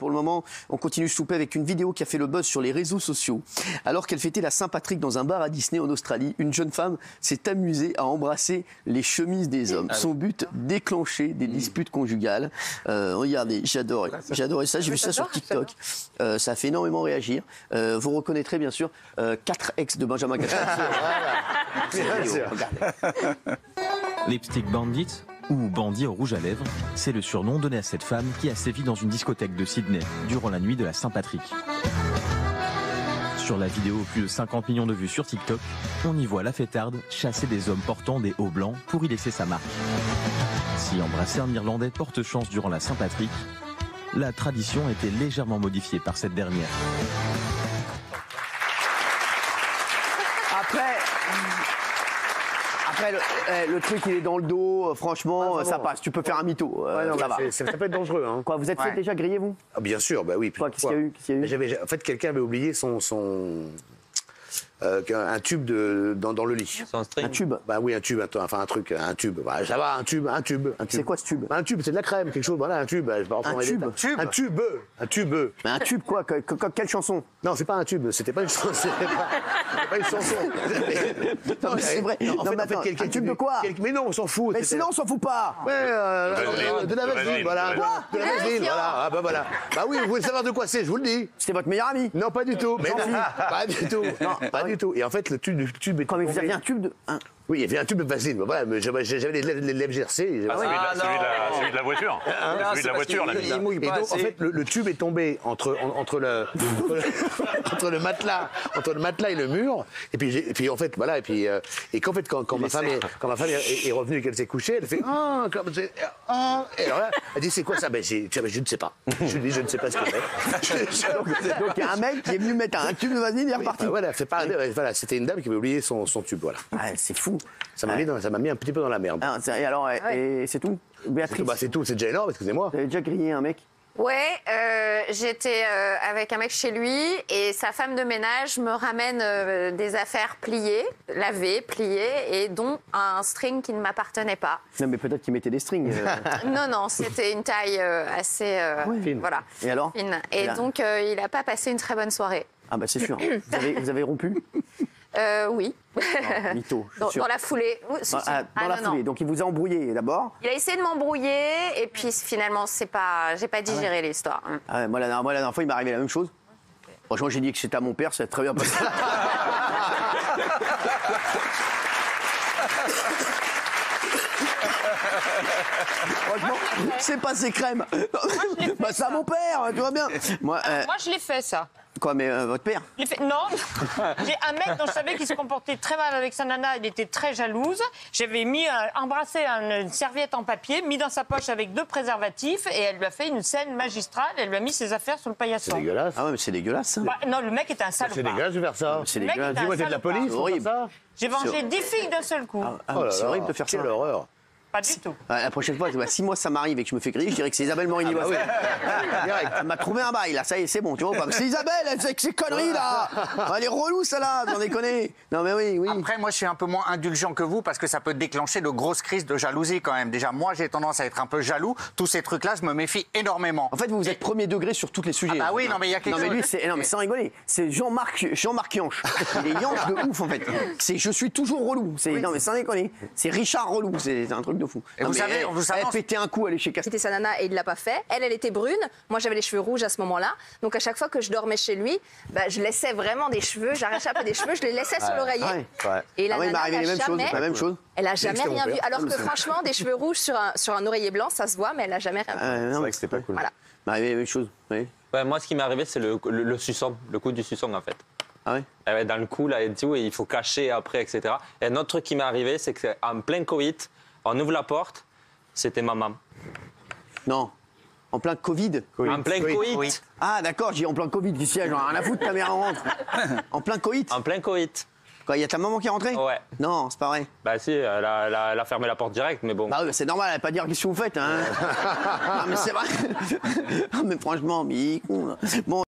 pour le moment. On continue ce souper avec une vidéo qui a fait le buzz sur les réseaux sociaux. Alors qu'elle fêtait la Saint-Patrick dans un bar à Disney en Australie, une jeune femme s'est amusée à embrasser les chemises des hommes. Son but, déclencher des disputes conjugales. Regardez, j'adorais ça. J'ai vu ça sur TikTok. Ça a fait énormément réagir. Vous reconnaîtrez bien sûr 4 ex de Benjamin Castaldi. Lipstick Bandit, ou bandit au rouge à lèvres, c'est le surnom donné à cette femme qui a sévi dans une discothèque de Sydney durant la nuit de la Saint-Patrick. Sur la vidéo, plus de 50 millions de vues sur TikTok, on y voit la fêtarde chasser des hommes portant des hauts blancs pour y laisser sa marque. Si embrasser un Irlandais porte chance durant la Saint-Patrick, la tradition était légèrement modifiée par cette dernière. Après, le truc, il est dans le dos, franchement, ça passe. Tu peux faire un mytho. Ça va. Ça peut être dangereux. Hein. Quoi, vous êtes fait déjà griller, vous? Bien sûr, bah oui. Quoi, qu'est-ce qu'il y a eu? En fait, quelqu'un avait oublié un tube dans le lit. Un tube? Bah oui, un tube, enfin un truc, un tube. Bah, ça va, un tube. C'est quoi ce tube? Un tube, c'est de la crème, quelque chose, voilà, un tube. Un tube? Un tube. Mais un tube quoi? Quelle chanson? Non, c'est pas un tube, c'était pas une chanson. C'était pas une chanson. Non, mais c'est vrai. Non, en fait, un tube de quoi? Mais non, on s'en fout. Mais sinon, on s'en fout pas. Ouais, de la vaseline, voilà. De la vaseline, voilà. Ah bah voilà. Bah oui, vous voulez savoir de quoi c'est, je vous le dis. C'était votre meilleur ami? Non, pas du tout. Mais non, pas du tout. Non, pas du tout. Et en fait, le tube est. Quand vous aviez un tube de. Oui, il y avait un tube de vaseline. Voilà, mais j'avais les lèvres gercées. Celui de la voiture. Celui de la voiture, la Et donc, en fait, le tube est tombé entre le matelas et le mur. Et puis en fait, voilà. Et qu'en fait, quand ma femme est revenue et qu'elle s'est couchée, elle fait et alors là, elle dit c'est quoi ça? Ben je ne sais pas. Je lui dis je ne sais pas ce que c'est. Donc il y a un mec qui est venu mettre un tube de vaseline et il est reparti. Voilà, c'était une dame qui avait oublié son tube, voilà. C'est fou. Ça m'a mis un petit peu dans la merde. Et alors, et c'est tout? Béatrice? C'est tout, c'est déjà énorme, excusez-moi. Vous avez déjà grillé un mec? Ouais, j'étais avec un mec chez lui et sa femme de ménage me ramène des affaires pliées, lavées, pliées, et dont un string qui ne m'appartenait pas. Non, mais peut-être qu'il mettait des strings. Non, c'était une taille assez fine. Voilà. Et alors? Fine. Et donc il n'a pas passé une très bonne soirée. Ah bah c'est sûr. Vous avez rompu? Oui. Mytho, dans la foulée. Dans la foulée. Donc il vous a embrouillé d'abord. Il a essayé de m'embrouiller et puis finalement j'ai pas digéré l'histoire. Moi la dernière fois il m'est arrivé la même chose. Franchement j'ai dit que c'était à mon père, ça a très bien passé. Franchement, c'est passé crème. Bah c'est à mon père, tu vois bien. Moi je l'ai fait ça. Quoi, mais votre père? Non, j'ai un mec dont je savais qu'il se comportait très mal avec sa nana, il était très jalouse. J'avais embrassé une serviette en papier, mis dans sa poche avec 2 préservatifs, et elle lui a fait une scène magistrale. Elle lui a mis ses affaires sur le paillasson. C'est dégueulasse. Ah ouais, mais c'est dégueulasse. Ça. Non, le mec était un salopard. C'est dégueulasse de faire ça. C'est dégueulasse. Dis-moi, t'es de la police, c'est horrible. J'ai vengé 10 filles d'un seul coup. C'est horrible de faire ça. Quelle horreur. Pas du tout. La prochaine fois, si moi ça m'arrive et que je me fais griller, je dirais que c'est Isabelle Morini. Elle m'a trouvé un bail, là, ça y est, c'est bon, tu vois pas. C'est Isabelle, elle fait ces conneries, là. Elle est relou, ça, là, j'en ai connu. Non, mais oui. Après, moi, je suis un peu moins indulgent que vous parce que ça peut déclencher de grosses crises de jalousie quand même. Déjà, moi, j'ai tendance à être un peu jaloux. Tous ces trucs-là, je me méfie énormément. En fait, vous êtes premier degré sur tous les sujets. Ah bah oui, non, mais il y a quelque chose. Non, mais sans rigoler, c'est Jean-Marc Yanche. Il est Yanche de ouf, en fait. Je suis toujours relou. Non, mais sans déconner. C'est Richard relou, c'est un truc de fou. Et vous savez, elle pétait un coup, aller chez Castaldi. C'était sa nana et il l'a pas fait. Elle était brune. Moi, j'avais les cheveux rouges à ce moment-là. Donc, à chaque fois que je dormais chez lui, je laissais vraiment des cheveux. J'arrachais un peu des cheveux, je les laissais sur l'oreiller. Et la nana, la même chose. Elle a jamais rien vu. Alors que franchement, des cheveux rouges sur un oreiller blanc, ça se voit, mais elle a jamais rien vu. C'est vrai que c'était pas cool. Voilà. La même chose. Oui. Ouais, moi, ce qui m'est arrivé, c'est le suçon, le coup du suçon, en fait. Ah oui? Dans le cou, là, et tout, et il faut cacher après, etc. Et un autre truc qui m'est arrivé, c'est qu'en plein Covid, on ouvre la porte. C'était ma maman. Non. En plein Covid. En plein Covid. Ah, d'accord, j'ai en plein Covid. Ici, j'en ai rien à foutre, ta mère rentre. En plein Covid. En plein Covid. Quoi, il y a ta maman qui est rentrée? Ouais. Non, c'est pas vrai. Bah si, elle a fermé la porte direct, mais bon. Bah oui, c'est normal, elle va pas dire qu'est-ce que vous faites, hein. Non, mais c'est vrai. Non, mais franchement, mais il est con, là. Bon,